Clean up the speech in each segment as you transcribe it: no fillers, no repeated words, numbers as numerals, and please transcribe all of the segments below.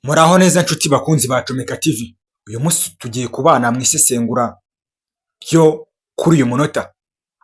Muraho neza nshuti bakunzi ba Comeka TV. Uyu munsi tugiye kubana mu isesengura ryo kuri uyu munota,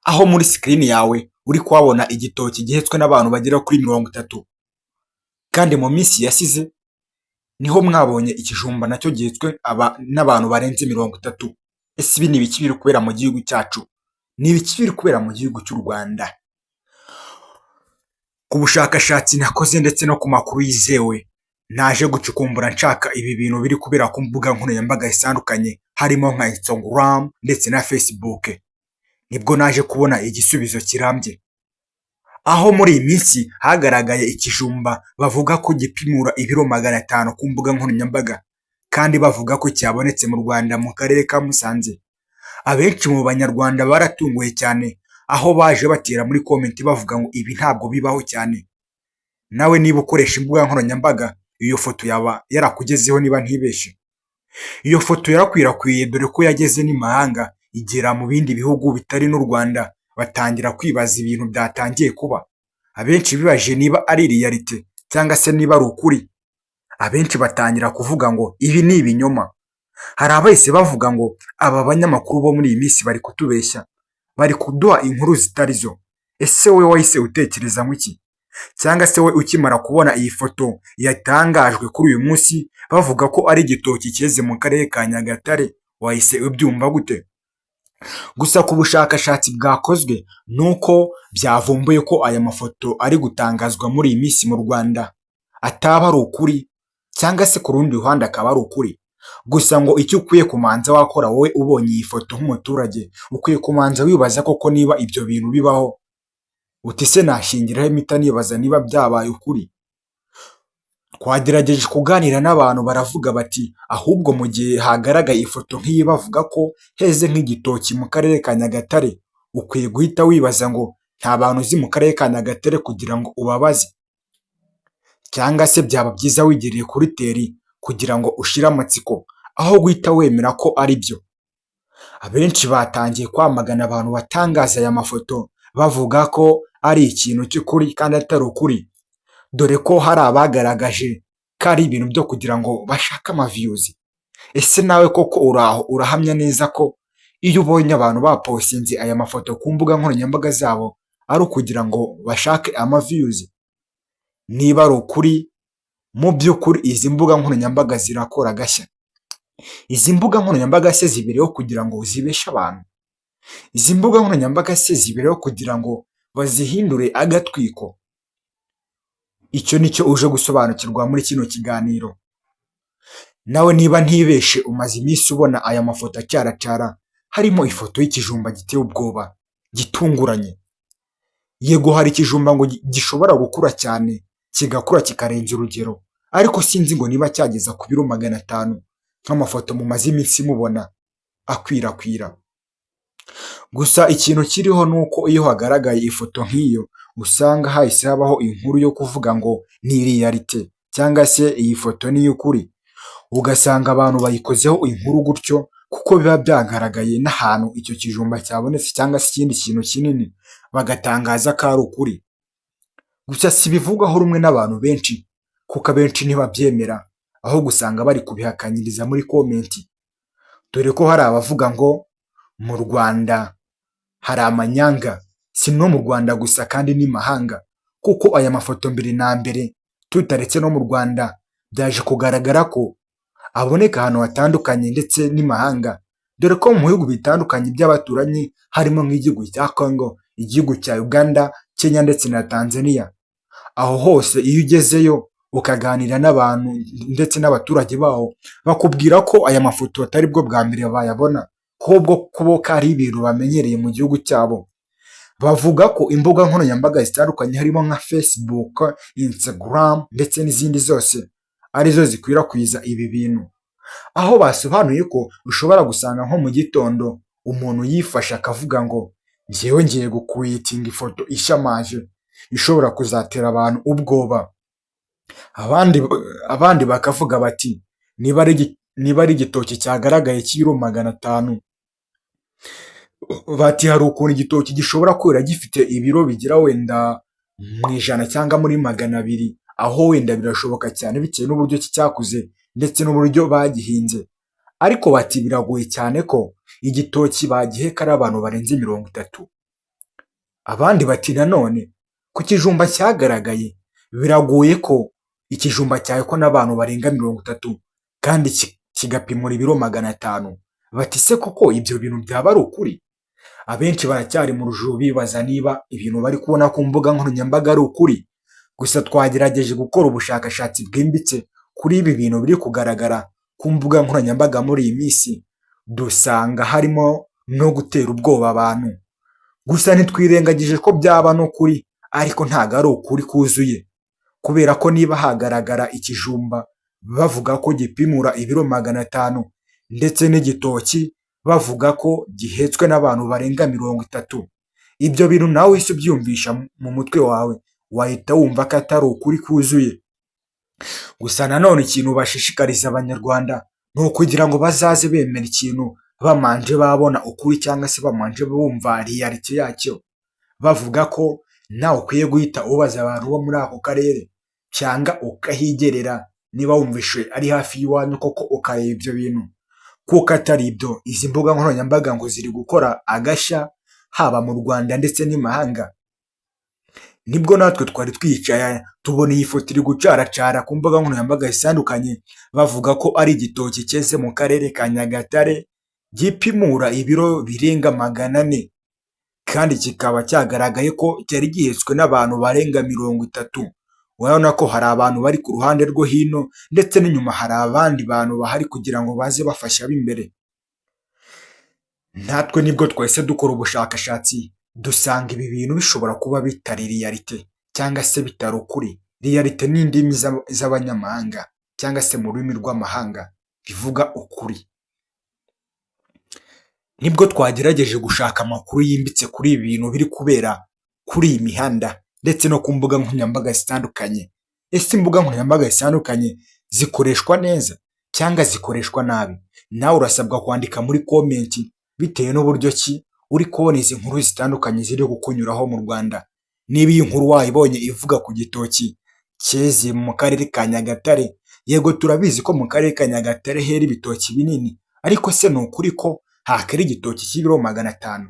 aho muri sikirini yawe uri kuhabona igitoki gihetswe n'abantu bagera kuri 30, kandi mu minsi yasize niho mwabonye ikijumba nacyo gihetswe n'abantu barenze 30. Ese ibi ni ibiki biri kubera mu gihugu cyacu? Ni ibiki biri kubera mu gihugu cy'u Rwanda? Ku bushakashatsi nakoze ndetse no ku makuru yizewe, naje gucukumbura nshaka ibi bintu biri kubera ku mbuga nkoranyambaga zitandukanye, harimo nka Instagram ndetse na Facebook. Nibwo naje kubona igisubizo kirambye, aho muri iyi minsi hagaragaye ikijumba bavuga ko gipimura ibiro 500 ku mbuga nkoranyambaga, kandi bavuga ko cyabonetse mu Rwanda mu karere ka Musanze. Abenshi mu banyarwanda baratunguye cyane, aho baje batera muri komenti bavuga ngo ibi ntabwo bibaho cyane. Nawe niba ukoresha imbuga nkoranyambaga, iyo foto yaba yarakugezeho niba ntibeshe. Iyo foto yarakwirakwiye dore ko yageze n'imahanga, igera mu bindi bihugu bitari n'u Rwanda, batangira kwibaza ibintu byatangiye kuba. Abenshi bibaje niba ari realite cyangwa se niba ari ukuri. Abenshi batangira kuvuga ngo ibi ni ibinyoma. Hari abahise bavuga ngo aba banyamakuru bo muri iyi minsi bari kutubeshya, bari kuduha inkuru zitari zo. Ese wowe wahise utekereza iki? Cyangwa se we ukimara kubona iyi foto yatangajwe kuri uyu munsi bavuga ko ari igitoki cyeze mu karere ka Nyagatare, wahise ubyumva gute? Gusa ku bushakashatsi bwakozwe nuko byavumbuye ko aya mafoto ari gutangazwa muri iyi minsi mu Rwanda ataba ari ukuri, cyangwa se ku rundi ruhande akaba ari ukuri. Gusa ngo icyo ukwiye kumanza wakora wowe ubonye iyi foto nk'umuturage, ukwiye kumanza wibaza koko niba ibyo bintu bibaho. Uti se nashingiraho impita nibaza niba byabaye ukuri. Twagerageje kuganira n'abantu baravuga bati ahubwo mu gihe hagaragaye ifoto nk'iyi bavuga ko heze nk'igitoki mu karere ka Nyagatare, ukwiye guhita wibaza ngo nta bantu uzi mu karere ka Nyagatare kugira ngo ubabaze, cyangwa se byaba byiza wigereye kuri teri kugira ngo ushire amatsiko aho guhita wemera ko ari byo. Abenshi batangiye kwamagana abantu batangaza aya mafoto bavuga ko ari ikintu cy'ukuri kandi atari ukuri, dore ko hari abagaragaje ko ari ibintu byo kugira ngo bashake amaviyuzi. Ese nawe koko uraho urahamya neza ko iyo ubonye abantu bapostinze aya mafoto ku mbuga nkoranyambaga zabo ari ukugira ngo bashake amaviyuzi? Niba ari ukuri, mu by'ukuri izi mbuga nkoranyambaga zirakora gashya. Izi mbuga nkoranyambaga se zibereho kugira ngo zibeshe abantu? Izi mbuga nkoranyambaga se zibereho kugira ngo bazihindure agatwiko? Icyo nicyo uje gusobanukirwa muri kino kiganiro. Nawe niba ntibeshe umaze iminsi ubona aya mafoto acyaracara, harimo ifoto y'ikijumba giteye ubwoba gitunguranye. Yego hari ikijumba ngo gishobora gukura cyane, kigakura kikarenza urugero, ariko sinzi ngo niba cyageza ku biro 500 nk'amafoto mumaze iminsi mubona akwirakwira. Gusa ikintu kiriho nuko iyo hagaragaye ifoto nk'iyo, usanga hahise habaho inkuru yo kuvuga ngo ni realite cyangwa se iyi foto ni iy'ukuri. Ugasanga abantu bayikozeho inkuru gutyo kuko biba byagaragaye n'ahantu icyo kijumba cyabonetse cyangwa se ikindi kintu kinini, bagatangaza ko ari ukuri. Gusa si bivugwaho rumwe n'abantu benshi, kuko abenshi ntibabyemera, aho gusanga bari kubihakanyiriza muri komenti. Dore ko hari abavuga ngo mu Rwanda hari amanyanga, si no mu Rwanda gusa kandi n'imahanga, kuko aya mafoto mbere na mbere tutaretse no mu Rwanda byaje kugaragara ko aboneka ahantu hatandukanye ndetse n'imahanga, dore ko mu bihugu bitandukanye by'abaturanyi harimo nk'igihugu cya Congo, igihugu cya Uganda, Kenya ndetse na Tanzania. Aho hose iyo ugezeyo ukaganira n'abantu ndetse n'abaturage baho, bakubwira ko aya mafoto atari bwo bwa mbere bayabona, ahubwo kubo ari ibintu bamenyereye mu gihugu cyabo. Bavuga ko imbuga nkoranyambaga zitandukanye harimo nka Facebook, Instagram ndetse n'izindi zose arizo zikwirakwiza ibi bintu, aho basobanuye ko ushobora gusanga nko mu gitondo umuntu yifashe akavuga ngo njyewe ngiye gukuritinga ifoto ishamaje ishobora kuzatera abantu ubwoba. Abandi bakavuga bati niba ari igitoki cyagaragaye cy'ibiro 500, bati hari ukuntu igitoki gishobora kwera gifite ibiro bigira wenda mu ijana cyangwa muri 200, aho wenda birashoboka cyane bitewe n'uburyo ki cyakuze ndetse n'uburyo bagihinze, ariko bati biragoye cyane ko igitoki bagiheka ari abantu barenze 30. Abandi bati nanone ku kijumba cyagaragaye biragoye ko ikijumba cyahekwa n'abantu barenga 30 kandi kigapimura ibiro 500. Bati se koko ibyo bintu byaba ari ukuri? Abenshi baracyari mu rujijo bibaza niba ibintu bari kubona ku mbuga nkoranyambaga ari ukuri. Gusa twagerageje gukora ubushakashatsi bwimbitse kuri ibi bintu biri kugaragara ku mbuga nkoranyambaga muri iyi minsi, dusanga harimo no gutera ubwoba abantu. Gusa ntitwirengagije ko byaba n'ukuri, ariko ntabwo ari ukuri kuzuye, kubera ko niba hagaragara ikijumba bavuga ko gipimura ibiro 500 ndetse n'igitoki bavuga ko gihetswe n'abantu barenga 30, ibyo bintu nawe wese ubyumvisha mu mutwe wawe wahita wumva ko atari ukuri kuzuye. Gusa nanone ikintu bashishikariza abanyarwanda ni ukugira ngo bazaze bemera ikintu bamanje babona ukuri cyangwa se bamanje bumva reality yacyo, bavuga ko nawe ukwiye guhita ubaza abantu bo muri ako karere cyangwa ukahigerera niba wumvishe ari hafi y'iwanyu koko ukareba ibyo bintu, kuko atari ibyo izi mbuga nkoranyambaga ngo ziri gukora agashya haba mu Rwanda ndetse n'imahanga. Nibwo natwe twari twicaye tubona iyi foto iri gucaracara ku mbuga nkoranyambaga zitandukanye bavuga ko ari igitoki cyeze mu karere ka Nyagatare gipimura ibiro birenga 400, kandi kikaba cyagaragaye ko cyari gihetswe n'abantu barenga 30. Urabona ko hari abantu bari ku ruhande rwo hino ndetse n'inyuma hari abandi bantu bahari kugira ngo baze bafasha ab'imbere. Natwe nibwo twese dukora ubushakashatsi dusanga ibi bintu bishobora kuba bitari reality cyangwa se bitari ukuri. Reality ni indimi z'abanyamahanga cyangwa se mu rurimi rw'amahanga bivuga ukuri. Nibwo twagerageje gushaka amakuru yimbitse kuri ibi bintu biri kubera kuri iyi mihanda ndetse no ku mbuga nkoranyambaga zitandukanye. Ese imbuga nkoranyambaga zitandukanye zikoreshwa neza cyangwa zikoreshwa nabi? Nawe urasabwa kwandika muri comment bitewe n'uburyo ki uri kubona izi nkuru zitandukanye ziri kukunyuraho mu Rwanda. Niba iyi nkuru wayibonye ivuga ku gitoki cyeze mu karere ka Nyagatare, yego turabizi ko mu karere ka Nyagatare hera ibitoki binini, ariko se ni ukuri ko hakera igitoki cy'ibiro 500?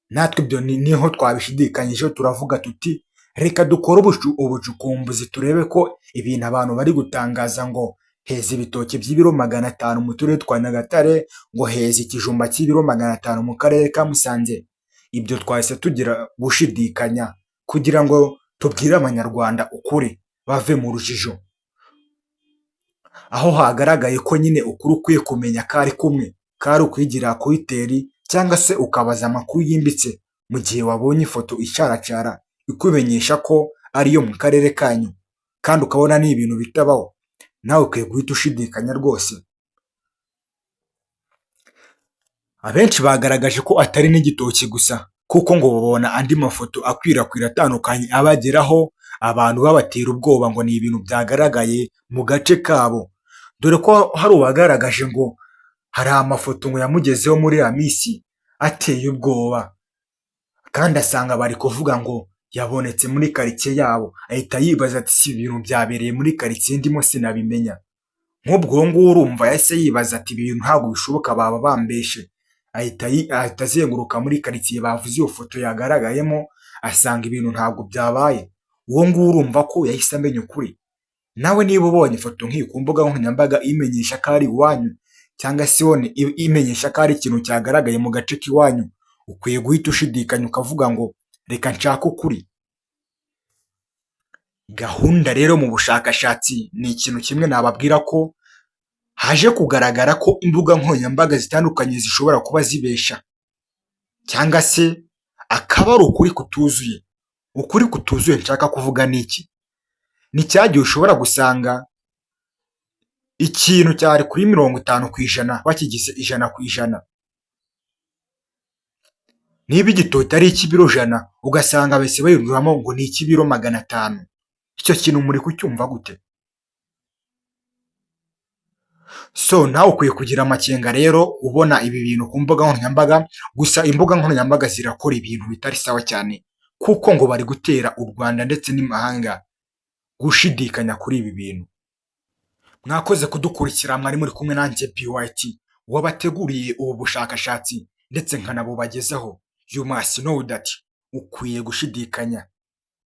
Natwe ibyo niho twabishidikanyijeho, turavuga tuti reka dukore ubucukumbuzi turebe ko ibintu abantu bari gutangaza ngo heza ibitoki by'ibiro 500 mu turere twa Nyagatare, ngo heza ikijumba cy'ibiro 500 mu karere ka Musanze, ibyo twahise tugira gushidikanya kugira ngo tubwire abanyarwanda ukuri bave mu rujijo. Aho hagaragaye ko nyine ukuri ukwiye kumenya kari kumwe, kari ukwigira kuri teri cyangwa se ukabaza amakuru yimbitse mu gihe wabonye ifoto icaracara ikumenyesha ko ariyo mu karere kanyu kandi ukabona ni ibintu bitabaho, nawe ukwiye guhita ushidikanya rwose. Abenshi bagaragaje ko atari n'igitoki gusa, kuko ngo babona andi mafoto akwirakwira atandukanye abageraho abantu babatera ubwoba ngo ni ibintu byagaragaye mu gace kabo, dore ko hari uwagaragaje ngo hari amafoto ngo yamugezeho muri ya minsi ateye ubwoba, kandi asanga bari kuvuga ngo yabonetse muri karitsiye yabo, ahita yibaza ati si ibintu byabereye muri karitsiye ndimo sinabimenya. Nk'ubwo nguwo urumva yahise yibaza ati ibintu ntabwo bishoboka, baba bambeshe. Ahita azenguruka muri karitsiye bavuze iyo foto yagaragayemo, asanga ibintu ntabwo byabaye. Uwo nguwo urumva ko yahise amenya ukuri. Nawe niba ubonye ifoto nk'iyi ku mbuga nkoranyambaga imenyesha ko ari iwanyu cyangwa se imenyesha ko ari ikintu cyagaragaye mu gace k'iwanyu, ukwiye guhita ushidikanya ukavuga ngo reka nshake ukuri. Gahunda rero mu bushakashatsi ni ikintu kimwe nababwira ko haje kugaragara ko imbuga nkoranyambaga zitandukanye zishobora kuba zibesha cyangwa se akaba ari ukuri kutuzuye. Ukuri kutuzuye nshaka kuvuga ni iki? Ni cyagiye ushobora gusanga ikintu cyari kuri 50% bakigize 100%. Niba igitoki ari ik'ibiro 100 ugasanga bese bayiruramo ngo ni ik'ibiro 500, icyo kintu muri kucyumva gute? So nawe ukwiye kugira amakenga rero ubona ibi bintu ku mbuga nkoranyambaga. Gusa imbuga nkoranyambaga zirakora ibintu bitari sawa cyane, kuko ngo bari gutera u Rwanda ndetse n'imahanga gushidikanya kuri ibi bintu. Mwakoze kudukurikira, mwari muri kumwe nanjye BYT wabateguriye ubu bushakashatsi ndetse nkanabubagezaho. You must know that ukwiye gushidikanya